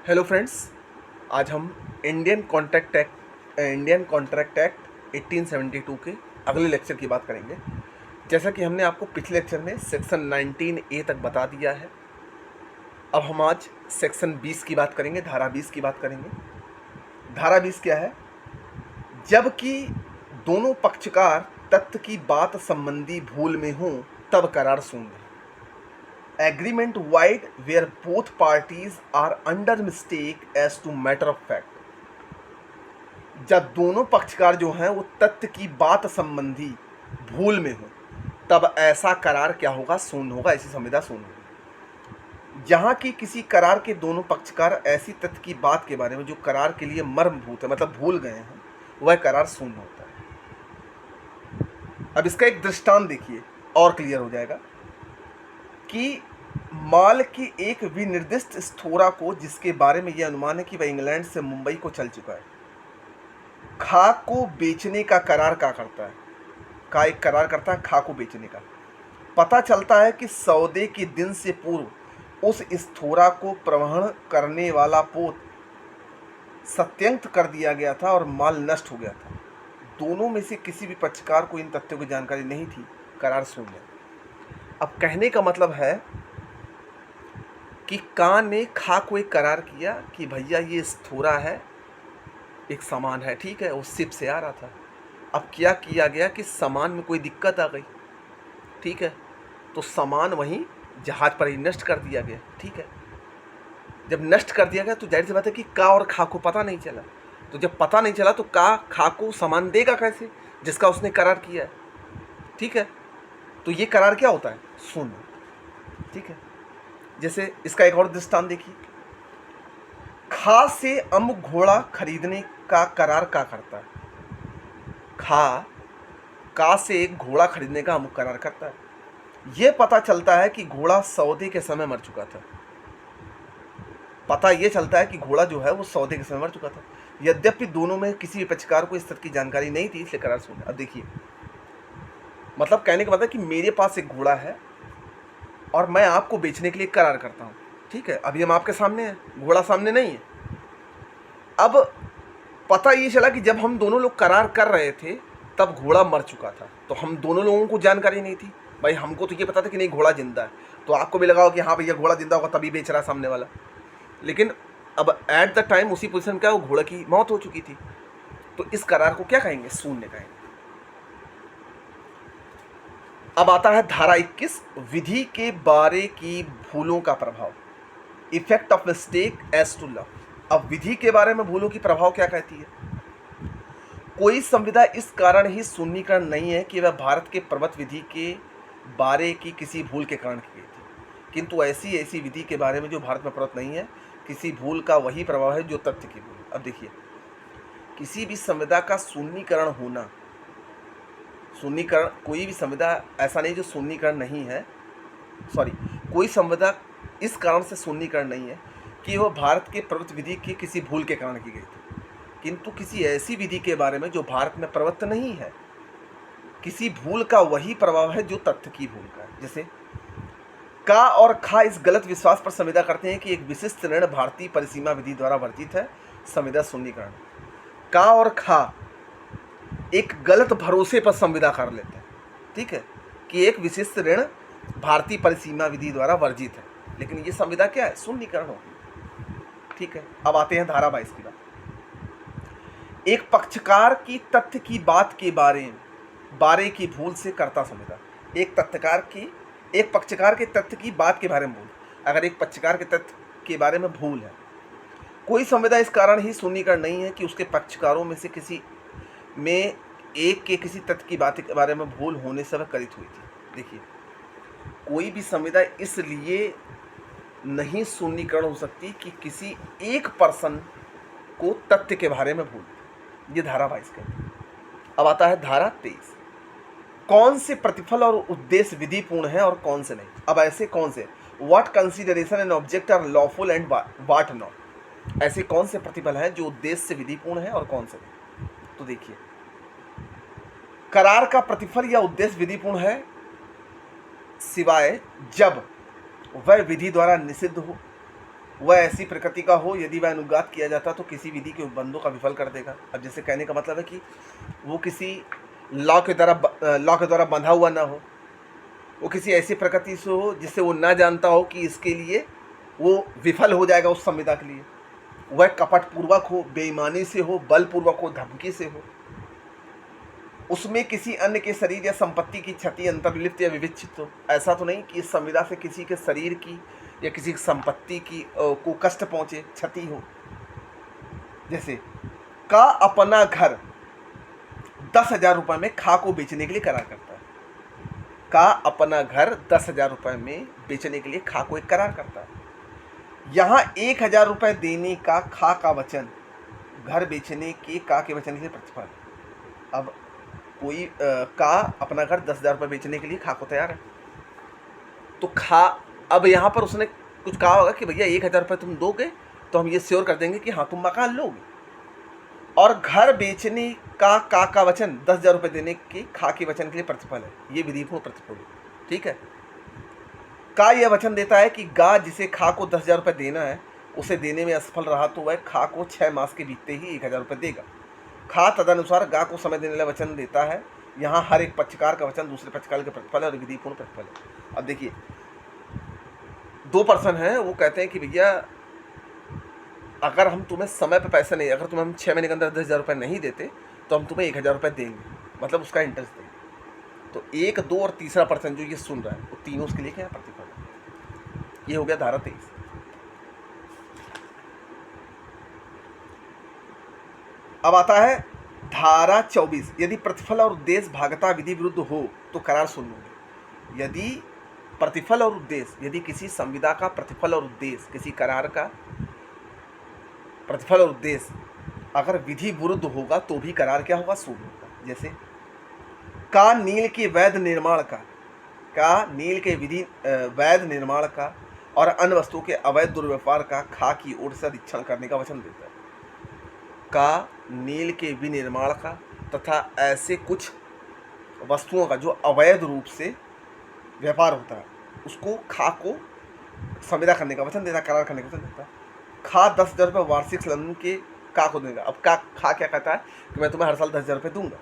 Hello friends, आज हम Indian contract act 1872 के अगले लेक्चर की बात करेंगे। जैसा कि हमने आपको पिछले लेक्चर में सेक्शन 19A तक बता दिया है। अब हम आज सेक्शन 20 की बात करेंगे, धारा 20 की बात करेंगे। धारा 20 क्या है? जबकि दोनों पक्षकार तथ्य की बात संबंधी भूल में हों तब करार शून्य है। Agreement void where both parties are under mistake as to matter of fact। जब दोनों पक्षकार जो हैं वो तथ्य की बात संबंधी भूल में हो तब ऐसा करार क्या होगा? शून्य होगा। ऐसी संविदा शून्य होगी। जहां की किसी करार के दोनों पक्षकार ऐसी तथ्य की बात के बारे में जो करार के लिए मर्मभूत है, मतलब भूल गए हैं, वह करार शून्य होता है। अब इसका एक दृष्टांत देखिए और क्लियर हो जाएगा कि माल की एक विनिर्दिष्ट स्टोरा को, जिसके बारे में यह अनुमान है कि वह इंग्लैंड से मुंबई को चल चुका है, खाक को बेचने का करार क्या करता है? का एक करार करता है खाक को बेचने का। पता चलता है कि सौदे के दिन से पूर्व उस स्टोरा को प्रवहन करने वाला पोत सत्यांकित कर दिया गया था और माल नष्ट हो गया था। दोनों में से किसी भी पक्षकार को इन तथ्यों की जानकारी नहीं थी। करार शून्य। अब कहने का मतलब है कि कान ने खा को एक करार किया कि भैया ये स्थूरा है, एक सामान है, ठीक है, वो शिप से आ रहा था। अब क्या किया गया कि सामान में कोई दिक्कत आ गई, ठीक है, तो सामान वहीं जहाज पर ही नष्ट कर दिया गया, ठीक है। जब नष्ट कर दिया गया तो जाहिर सी बात है कि का और खा को पता नहीं चला। तो जब पता नहीं चला तो का खा को सामान देगा कैसे, जिसका उसने करार किया है, ठीक है। तो ये करार क्या होता है? शून्य, ठीक है। जैसे इसका एक और दृष्टांत देखिए। खा से अमुक घोड़ा खरीदने का करार क्या करता है? का से एक घोड़ा खरीदने का अमुक करार करता है। यह पता चलता है कि घोड़ा सौदे के समय मर चुका था। पता यह चलता है कि घोड़ा जो है वो सौदे के समय मर चुका था। यद्यपि दोनों में किसी भी पक्षकार को इस तरह की जानकारी नहीं थी, इसलिए करार शून्य। अब देखिए, मतलब कहने का मतलब कि मेरे पास एक घोड़ा है और मैं आपको बेचने के लिए करार करता हूं, ठीक है। अभी हम आपके सामने हैं, घोड़ा सामने नहीं है। अब पता ये चला कि जब हम दोनों लोग करार कर रहे थे तब घोड़ा मर चुका था, तो हम दोनों लोगों को जानकारी नहीं थी। भाई हमको तो ये पता था कि नहीं घोड़ा जिंदा है, तो आपको भी लगा हो कि हाँ भैया घोड़ा जिंदा होगा तभी बेच रहा है सामने वाला। लेकिन अब एट द टाइम उसी पोजीशन में क्या, वो घोड़ा की मौत हो चुकी थी। तो इस करार को क्या कहेंगे? शून्य कहेंगे। अब आता है धारा 21, विधि के बारे की भूलों का प्रभाव, effect of mistake as to law. अब विधि के बारे में भूलों की प्रभाव क्या कहती है? कोई संविदा इस कारण ही शून्यकरण नहीं है कि वह भारत के प्रवत विधि के बारे की किसी भूल के कारण की गई थी, किंतु ऐसी विधि के बारे में जो भारत में प्रवत नहीं है, किसी भूल का वही प्रभाव है जो तथ्य की भूल। अब देखिए, किसी भी संविदा का शून्यकरण होना, शून्यकरण कोई भी संविदा ऐसा नहीं जो शून्यकरण नहीं है, सॉरी, कोई संविदा इस कारण से शून्यकरण नहीं है कि वह भारत के प्रवृत्त विधि की किसी भूल के कारण की गई थी, किंतु किसी ऐसी विधि के बारे में जो भारत में प्रवृत्त नहीं है, किसी भूल का वही प्रभाव है जो तथ्य की भूल का है। जैसे का और खा इस गलत विश्वास पर संविदा करते हैं कि एक विशिष्ट ऋण भारतीय परिसीमा विधि द्वारा वर्जित है, संविदा शून्यकरण। का और खा एक गलत भरोसे पर संविदा कर लेते हैं, ठीक है, कि एक विशिष्ट ऋण भारतीय परिसीमा विधि द्वारा वर्जित है, लेकिन ये संविदा क्या है? शून्यकरण होगी, ठीक है। अब आते हैं धारा 22 की बात। एक पक्षकार की तथ्य की बात के बारे की भूल से कर्ता संविदा। एक पक्षकार के तथ्य की बात के बारे में भूल, अगर एक पक्षकार के तथ्य के बारे में भूल है, कोई संविदा इस कारण ही शून्यकरण नहीं है कि उसके पक्षकारों में से किसी में एक के किसी तथ्य की बात के बारे में भूल होने से वह कथित हुई थी। देखिए, कोई भी संविदा इसलिए नहीं शून्यकरण हो सकती कि किसी एक पर्सन को तथ्य के बारे में भूल। ये धारा 22 कहती है। अब आता है धारा 23, कौन से प्रतिफल और उद्देश्य विधिपूर्ण है और कौन से नहीं। अब ऐसे कौन से, what consideration and object are lawful and what not. ऐसे कौन से प्रतिफल हैं जो उद्देश्य से विधिपूर्ण है और कौन से नहीं। तो देखिए, करार का प्रतिफल या उद्देश्य विधिपूर्ण है सिवाय जब वह विधि द्वारा निषिद्ध हो, वह ऐसी प्रकृति का हो यदि वह अनुज्ञात किया जाता तो किसी विधि के उपबंधों का विफल कर देगा। अब जैसे कहने का मतलब है कि वो किसी लॉ के द्वारा बंधा हुआ ना हो, वो किसी ऐसी प्रकृति से हो जिससे वो ना जानता हो कि इसके लिए वो विफल हो जाएगा उस संविदा के लिए। वह कपटपूर्वक हो, बेईमानी से हो, बलपूर्वक हो, धमकी से हो, उसमें किसी अन्य के शरीर या संपत्ति की क्षति अंतर्लिप्त या विविक्षित हो। ऐसा तो नहीं कि इस संविदा से किसी के शरीर की या किसी की संपत्ति की को कष्ट पहुंचे, क्षति हो। जैसे का अपना घर 10,000 रुपये में खा को बेचने के लिए करार करता है। का अपना घर 10,000 रुपये में बेचने के लिए खा को एक करार करता है। यहाँ 1,000 रुपये देने का खा का वचन घर बेचने के का के वचन के लिए प्रतिफल। अब कोई का अपना घर 10,000 रुपये बेचने के लिए खा को तैयार है, तो खा अब यहाँ पर उसने कुछ कहा होगा कि भैया 1,000 रुपये तुम दोगे तो हम ये श्योर कर देंगे कि हाँ तुम मकान लोगे। और घर बेचने का वचन 10,000 रुपये देने के खा के वचन के लिए प्रतिफल है, ये विधिपूर्ण प्रतिफल है। ठीक है, का यह वचन देता है कि गा जिसे खा को 10,000 रुपये देना है उसे देने में असफल रहा तो वह खा को 6 मास के बीतते ही 1,000 रुपये देगा। खा तदनुसार गा को समय देने वाला वचन देता है। यहाँ हर एक पक्षकार का वचन दूसरे पक्षकार के प्रतिफल है और विधिपूर्ण प्रतिफल है। अब देखिए 2 पर्सन हैं, वो कहते हैं कि भैया अगर हम तुम्हें समय पे पैसे नहीं, अगर तुम्हें हम 6 महीने के अंदर 10,000 रुपये नहीं देते तो हम तुम्हें 1,000 रुपये देंगे, मतलब उसका इंटरेस्ट देंगे। तो 1, 2 और तीसरा पर्सन जो ये सुन रहा है वो तीनों उसके लिए क्या है? प्रतिफल है। ये हो गया धारा 23। अब आता है धारा 24। यदि प्रतिफल और उद्देश्य भागता विधि विरुद्ध हो तो करार सुन लोगे। यदि प्रतिफल और उद्देश्य, यदि किसी संविदा का प्रतिफल और उद्देश्य, किसी करार का प्रतिफल और उद्देश्य अगर विधि विरुद्ध होगा तो भी करार क्या होगा? शुभ होगा। जैसे का नील के वैध निर्माण का नील के विधि वैध निर्माण का और अन्य वस्तुओं के अवैध दुर्व्यवहार का खा की ओर से अधिक्षण करने का वचन देता है। का नील के विनिर्माण का तथा ऐसे कुछ वस्तुओं का जो अवैध रूप से व्यापार होता है उसको खा को संविदा करने का वचन देता है, करार करने का वचन देता है। खा 10,000 रुपये वार्षिक संलग्न के का को देगा। अब खा क्या कहता है कि मैं तुम्हें हर साल 10,000 रुपये दूंगा।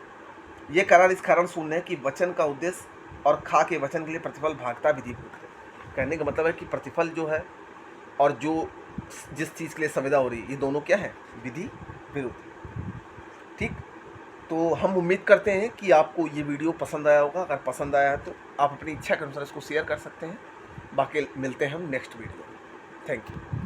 ये करार इस कारण शून्य है कि वचन का उद्देश्य और खा के वचन के लिए प्रतिफल भागता विधि विरुद्ध है। कहने का मतलब है कि प्रतिफल जो है और जो जिस चीज़ के लिए संविदा हो रही है ये दोनों क्या है? विधि विरुद्ध। ठीक, तो हम उम्मीद करते हैं कि आपको ये वीडियो पसंद आया होगा। अगर पसंद आया है तो आप अपनी इच्छा के अनुसार इसको शेयर कर सकते हैं। बाकी मिलते हैं हम नेक्स्ट वीडियो में। Thank you.